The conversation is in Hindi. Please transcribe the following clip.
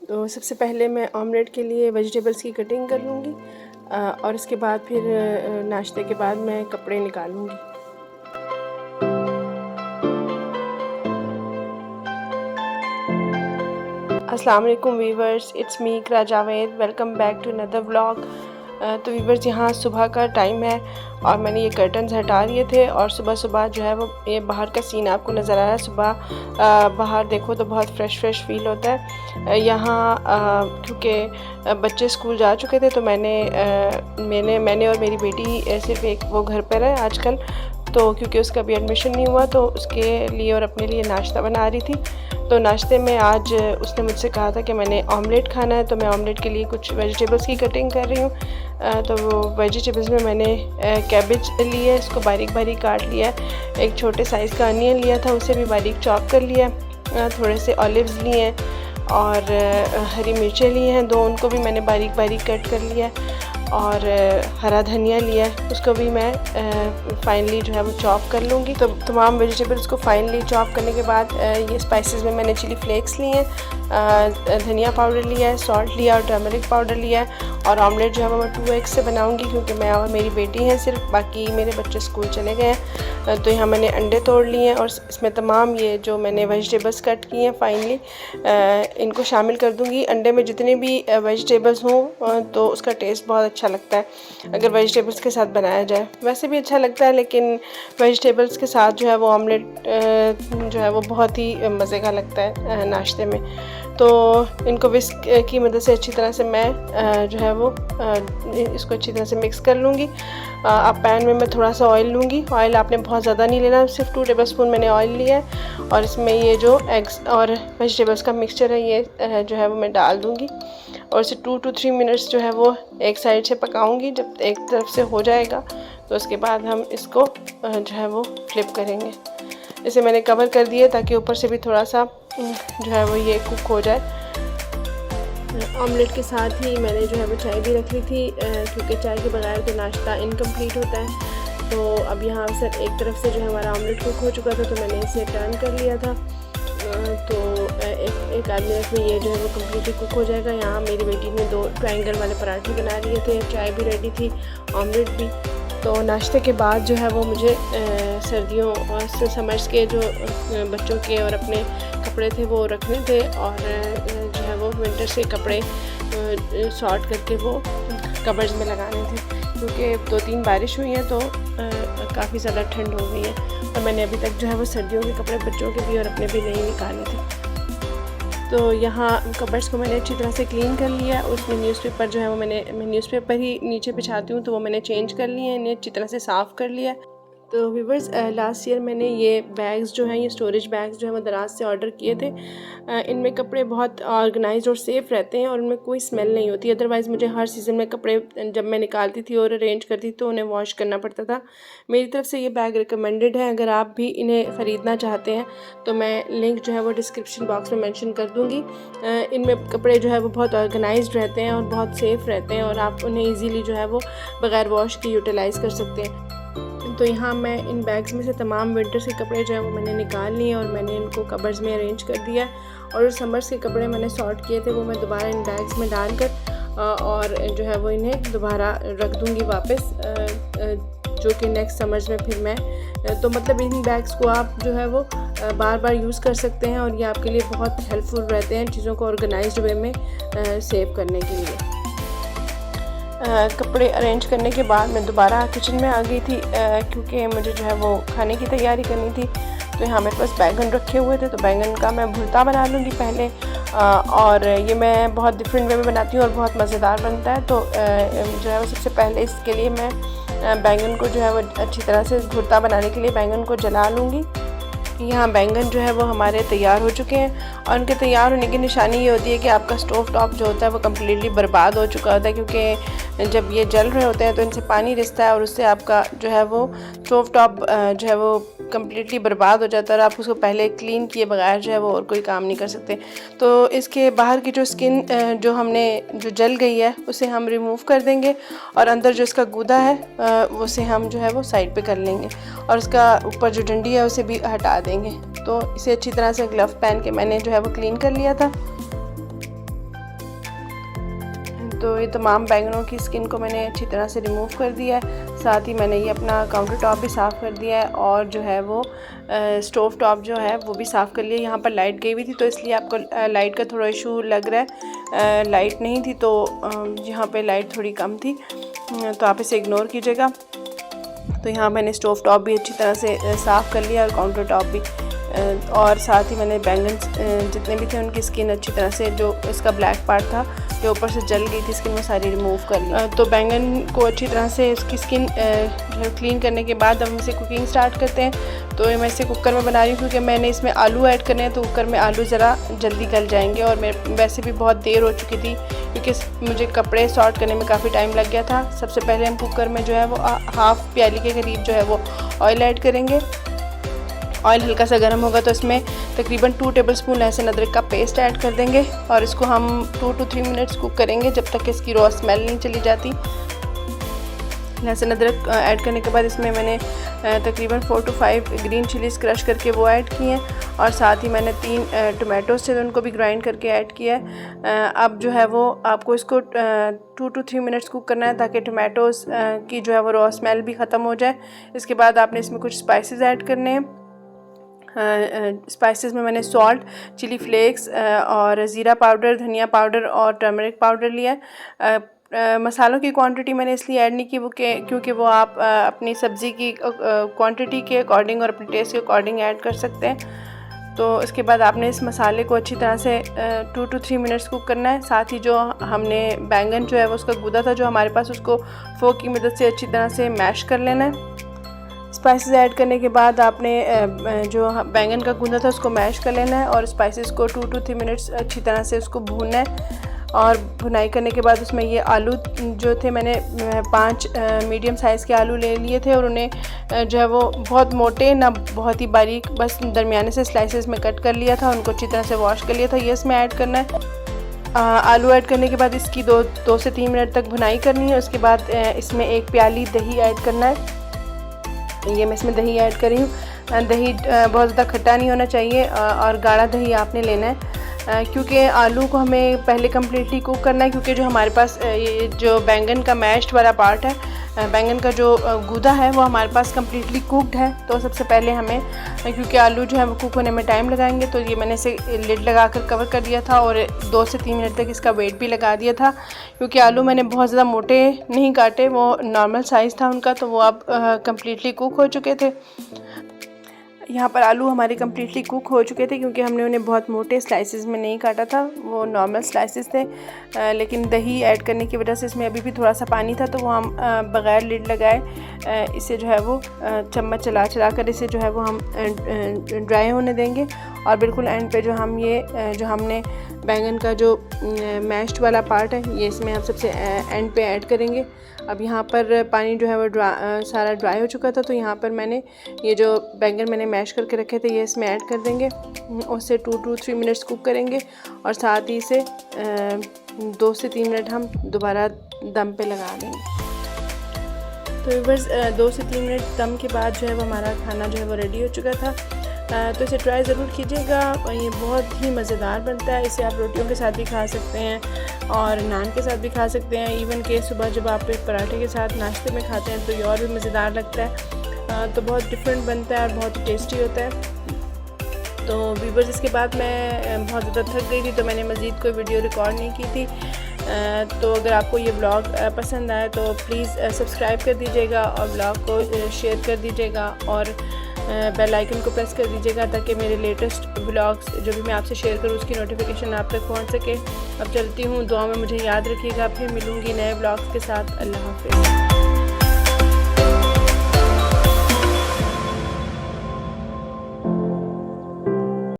तो सबसे पहले मैं ऑमलेट के लिए वेजिटेबल्स की कटिंग कर लूँगी और इसके बाद फिर नाश्ते के बाद मैं कपड़े निकालूँगी। अस्सलाम वालेकुम viewers, it's me Iqra Javed. Welcome back to another vlog. तो वीवर्स, यहाँ सुबह का टाइम है और मैंने ये कर्टन्स हटा लिए थे और सुबह सुबह जो है वो ये बाहर का सीन आपको नज़र आ रहा है। सुबह बाहर देखो तो बहुत फ्रेश फील होता है यहाँ, क्योंकि बच्चे स्कूल जा चुके थे तो मैंने और मेरी बेटी सिर्फ एक वो घर पर है आजकल, तो क्योंकि उसका भी एडमिशन नहीं हुआ तो उसके लिए और अपने लिए नाश्ता बना रही थी। तो नाश्ते में आज उसने मुझसे कहा था कि मैंने ऑमलेट खाना है, तो मैं ऑमलेट के लिए कुछ वेजिटेबल्स की कटिंग कर रही हूँ। तो वो वेजिटेबल्स में मैंने कैबेज लिया है, इसको बारीक बारीक काट लिया है। एक छोटे साइज़ का अनियन लिया था, उसे भी बारीक चॉप कर लिया। थोड़े से ऑलिव्स लिए हैं और हरी मिर्चें ली हैं दो, उनको भी मैंने बारीक बारीक कट कर लिया और हरा धनिया लिया है, उसको भी मैं फाइनली जो है वो चॉप कर लूँगी। तो तमाम वेजिटेबल्स को फाइनली चॉप करने के बाद ये स्पाइसेस में मैंने चिली फ्लेक्स लिए हैं, धनिया पाउडर लिया है, सॉल्ट लिया और टर्मरिक पाउडर लिया है। और ऑमलेट जो है वो मैं 2 एग से बनाऊँगी क्योंकि मैं और मेरी बेटी हैं सिर्फ, बाकी मेरे बच्चे स्कूल चले गए हैं। तो यहाँ मैंने अंडे तोड़ लिए हैं और इसमें तमाम ये जो मैंने वेजिटेबल्स कट किए हैं फाइनली इनको शामिल कर दूँगी। अंडे में जितने भी वेजिटेबल्स हों तो उसका टेस्ट बहुत अच्छा लगता है अगर वेजिटेबल्स के साथ बनाया जाए। वैसे भी अच्छा लगता है लेकिन वेजिटेबल्स के साथ जो है वो ऑमलेट जो है वो बहुत ही मज़े का लगता है नाश्ते में। तो इनको विस्क की मदद से अच्छी तरह से मैं जो है वो इसको अच्छी तरह से मिक्स कर लूँगी। अब पैन में मैं थोड़ा सा ऑयल लूँगी। ऑयल आपने बहुत ज़्यादा नहीं लेना, सिर्फ 2 टेबलस्पून मैंने ऑयल लिया है और इसमें ये जो एग्स और वेजिटेबल्स का मिक्सचर है ये जो है वो मैं डाल दूँगी और इसे 2 to 3 मिनट्स जो है वो एक साइड से पकाऊंगी। जब एक तरफ से हो जाएगा तो उसके बाद हम इसको जो है वो फ्लिप करेंगे। इसे मैंने कवर कर दिया ताकि ऊपर से भी थोड़ा सा जो है वो ये कुक हो जाए। ऑमलेट के साथ ही मैंने जो है वो चाय भी रख ली थी क्योंकि चाय के बगैर तो नाश्ता इनकम्प्लीट होता है। तो अब यहाँ सर एक तरफ से जो है हमारा ऑमलेट कुक हो चुका था तो मैंने इसे टर्न कर लिया था। तो एक आध मिनट में ये जो है वो कम्प्लीटली कुक हो जाएगा। यहाँ मेरी बेटी ने 2 ट्रायंगल वाले पराठे बना लिए थे, चाय भी रेडी थी, ऑमलेट भी। तो नाश्ते के बाद जो है वो मुझे सर्दियों और समर्स के जो बच्चों के और अपने कपड़े थे वो रखने थे और जो है वो विंटर्स के कपड़े सॉर्ट करके वो कबर्ड्स में लगाने थे क्योंकि 2-3 बारिश हुई है तो काफ़ी ज़्यादा ठंड हो गई है और मैंने अभी तक जो है वो सर्दियों के कपड़े बच्चों के भी और अपने भी नहीं निकाले थे। तो यहाँ कबर्ड्स को मैंने अच्छी तरह से क्लीन कर लिया। उसमें न्यूज़पेपर जो है वो मैं न्यूज़पेपर ही नीचे बिछाती हूँ तो वो मैंने चेंज कर लिए हैं, इन्हें अच्छी तरह से साफ़ कर लिया। तो व्यूअर्स, लास्ट ईयर मैंने ये बैग्स जो हैं, ये स्टोरेज बैग्स जो है वो दराज से ऑर्डर किए थे। इनमें कपड़े बहुत ऑर्गेनाइज्ड और सेफ़ रहते हैं और उनमें कोई स्मेल नहीं होती। अदरवाइज़ मुझे हर सीज़न में कपड़े जब मैं निकालती थी और अरेंज करती थी तो उन्हें वॉश करना पड़ता था। मेरी तरफ से ये बैग रिकमेंडेड है। अगर आप भी इन्हें ख़रीदना चाहते हैं तो मैं लिंक जो है वो डिस्क्रिप्शन बॉक्स में मेंशन कर दूँगी। इनमें कपड़े जो है वो बहुत ऑर्गेनाइज्ड रहते हैं और बहुत सेफ़ रहते हैं और आप उन्हें ईज़िली जो है वो बग़ैर वॉश के यूटिलाइज़ कर सकते हैं। तो यहाँ मैं इन बैग्स में से तमाम विंटर्स के कपड़े जो है वो मैंने निकाल लिए और मैंने इनको कबर्ड्स में अरेंज कर दिया और जो समर्स के कपड़े मैंने सॉर्ट किए थे वो मैं दोबारा इन बैग्स में डालकर और जो है वो इन्हें दोबारा रख दूँगी वापस, जो कि नेक्स्ट समर्स में फिर मैं तो मतलब इन बैग्स को आप जो है वो बार बार यूज़ कर सकते हैं और ये आपके लिए बहुत हेल्पफुल रहते हैं चीज़ों को ऑर्गेनाइज्ड वे में सेव करने के लिए। कपड़े अरेंज करने के बाद मैं दोबारा किचन में आ गई थी क्योंकि मुझे जो है वो खाने की तैयारी करनी थी। तो यहाँ मेरे पास बैंगन रखे हुए थे तो बैंगन का मैं भुर्ता बना लूँगी पहले और ये मैं बहुत डिफरेंट वे में बनाती हूँ और बहुत मज़ेदार बनता है। तो जो है वो सबसे पहले इसके लिए मैं बैंगन को जो है वो अच्छी तरह से भुर्ता बनाने के लिए बैंगन को जला लूँगी। यहाँ बैंगन जो है वो हमारे तैयार हो चुके हैं और उनके तैयार होने की निशानी ये होती है कि आपका स्टोव टॉप जो होता है वो कम्प्लीटली बर्बाद हो चुका होता है, क्योंकि जब ये जल रहे होते हैं तो इनसे पानी रिसता है और उससे आपका जो है वो स्टोव टॉप जो है वो कम्प्लीटली बर्बाद हो जाता है और आप उसको पहले क्लीन किए बगैर जो है वो और कोई काम नहीं कर सकते। तो इसके बाहर की जो स्किन जो हमने जो जल गई है उसे हम रिमूव कर देंगे और अंदर जो इसका गूदा है उसे हम जो है वो साइड पे कर लेंगे और उसका ऊपर जो डंडी है उसे भी हटा देंगे। तो इसे अच्छी तरह से ग्लव पहन के मैंने जो है वो क्लीन कर लिया था। तो ये तमाम बैंगनों की स्किन को मैंने अच्छी तरह से रिमूव कर दिया है। साथ ही मैंने ये अपना काउंटर टॉप भी साफ़ कर दिया है और जो है वो स्टोव टॉप जो है वो भी साफ़ कर लिया। यहाँ पर लाइट गई हुई थी तो इसलिए आपको लाइट का थोड़ा इशू लग रहा है। लाइट नहीं थी तो यहाँ पे लाइट थोड़ी कम थी, तो आप इसे इग्नोर कीजिएगा। तो यहाँ मैंने स्टोव टॉप भी अच्छी तरह से साफ़ कर लिया और काउंटर टॉप भी, और साथ ही मैंने बैंगन जितने भी थे उनकी स्किन अच्छी तरह से, जो इसका ब्लैक पार्ट था जो ऊपर से जल गई थी स्किन, वो सारी रिमूव कर ली। तो बैंगन को अच्छी तरह से उसकी स्किन क्लीन करने के बाद हम इसे कुकिंग स्टार्ट करते हैं। तो मैं इसे कुकर में बना रही हूँ क्योंकि मैंने इसमें आलू ऐड करने हैं, तो कुकर में आलू ज़रा जल्दी गल जाएंगे। और मैं वैसे भी बहुत देर हो चुकी थी क्योंकि मुझे कपड़े सॉर्ट करने में काफ़ी टाइम लग गया था। सबसे पहले हम कुकर में जो है वो हाफ़ प्याली के करीब जो है वो ऑयल ऐड करेंगे। ऑयल हल्का सा गर्म होगा तो इसमें तकरीबन 2 टेबलस्पून लहसुन अदरक का पेस्ट ऐड कर देंगे और इसको हम 2 to 3 मिनट्स कुक करेंगे जब तक इसकी रॉ स्मेल नहीं चली जाती। लहसुन अदरक ऐड करने के बाद इसमें मैंने तकरीबन 4 to 5 ग्रीन चिलीज़ क्रश करके वो ऐड किए हैं और साथ ही मैंने 3 टोमेटोज़ थे उनको भी ग्राइंड करके ऐड किया है। अब जो है वो आपको इसको 2 to 3 मिनट्स कुक करना है ताकि टोमेटोज़ की जो है वो रॉ स्मेल भी ख़त्म हो जाए। इसके बाद आपने इसमें कुछ स्पाइसेस ऐड करने हैं। स्पाइसेस में मैंने सॉल्ट, चिली फ्लेक्स और ज़ीरा पाउडर, धनिया पाउडर और टर्मरिक पाउडर लिया है। मसालों की क्वांटिटी मैंने इसलिए ऐड नहीं की क्योंकि वो आप अपनी सब्ज़ी की क्वांटिटी के अकॉर्डिंग और अपने टेस्ट के अकॉर्डिंग ऐड कर सकते हैं। तो इसके बाद आपने इस मसाले को अच्छी तरह से 2 to 3 मिनट्स कुक करना है। साथ ही जो हमने बैंगन जो है वो उसका गूदा था जो हमारे पास, उसको फोक की मदद से अच्छी तरह से मैश कर लेना है। स्पाइसेस ऐड करने के बाद आपने जो बैंगन का गूंदा था उसको मैश कर लेना है और स्पाइसेस को 2 to 3 मिनट्स अच्छी तरह से उसको भूनना है। और भुनाई करने के बाद उसमें ये आलू जो थे, मैंने 5 मीडियम साइज़ के आलू ले लिए थे और उन्हें जो है वो बहुत मोटे ना बहुत ही बारीक, बस दरमियाने से स्लाइसेस में कट कर लिया था। उनको अच्छी तरह से वॉश कर लिया था। ये इसमें ऐड करना है। आलू ऐड करने के बाद इसकी 2 से 3 मिनट तक भुनाई करनी है। उसके बाद इसमें 1 प्याली दही ऐड करना है। ये मैं इसमें दही ऐड कर रही हूँ। दही बहुत ज़्यादा खट्टा नहीं होना चाहिए और गाढ़ा दही आपने लेना है क्योंकि आलू को हमें पहले कम्प्लीटली कुक करना है, क्योंकि जो हमारे पास ये जो बैंगन का मैश्ड वाला पार्ट है, बैंगन का जो गूदा है वो हमारे पास कम्प्लीटली कुक्ड है। तो सबसे पहले हमें, क्योंकि आलू जो है वो कुक होने में टाइम लगाएंगे, तो ये मैंने इसे लिड लगाकर कवर कर दिया था और 2 से 3 मिनट तक इसका वेट भी लगा दिया था। क्योंकि आलू मैंने बहुत ज़्यादा मोटे नहीं काटे, वो नॉर्मल साइज़ था उनका, तो वो अब कम्प्लीटली कुक हो चुके थे। यहाँ पर आलू हमारे कम्प्लीटली कुक हो चुके थे क्योंकि हमने उन्हें बहुत मोटे स्लाइसेस में नहीं काटा था, वो नॉर्मल स्लाइसेस थे। लेकिन दही ऐड करने की वजह से इसमें अभी भी थोड़ा सा पानी था, तो वो हम बग़ैर लिड लगाए इसे जो है वो चम्मच चला कर इसे जो है वो हम ड्राई होने देंगे। और बिल्कुल एंड पे जो हम ये जो हमने बैंगन का जो मैश्ड वाला पार्ट है ये इसमें हम सबसे एंड पे ऐड करेंगे। अब यहाँ पर पानी जो है वो सारा ड्राई हो चुका था, तो यहाँ पर मैंने ये जो बैंगन मैंने मैश करके रखे थे ये इसमें ऐड कर देंगे। उससे 2 to 3 मिनट्स कुक करेंगे और साथ ही इसे 2 से 3 मिनट हम दोबारा दम पे लगा देंगे। तो बस 2 से 3 मिनट दम के बाद जो है वो हमारा खाना जो है वो रेडी हो चुका था। तो इसे ट्राई ज़रूर कीजिएगा और ये बहुत ही मज़ेदार बनता है। इसे आप रोटियों के साथ भी खा सकते हैं और नान के साथ भी खा सकते हैं। इवन के सुबह जब आप एक पराठे के साथ नाश्ते में खाते हैं तो ये और भी मज़ेदार लगता है। तो बहुत डिफरेंट बनता है और बहुत टेस्टी होता है। तो व्यूअर्स, इसके बाद मैं बहुत ज़्यादा थक गई थी तो मैंने मज़ीद कोई वीडियो रिकॉर्ड नहीं की थी। तो अगर आपको ये व्लॉग पसंद आए तो प्लीज़ सब्सक्राइब कर दीजिएगा और व्लॉग को शेयर कर दीजिएगा और बेल आइकन को प्रेस कर दीजिएगा ताकि मेरे लेटेस्ट व्लॉग्स जो भी मैं आपसे शेयर करूँ उसकी नोटिफिकेशन आप तक पहुँच सके। अब चलती हूँ, दुआ में मुझे याद रखिएगा। फिर मिलूँगी नए व्लॉग्स के साथ। अल्लाह हाफ़िज़।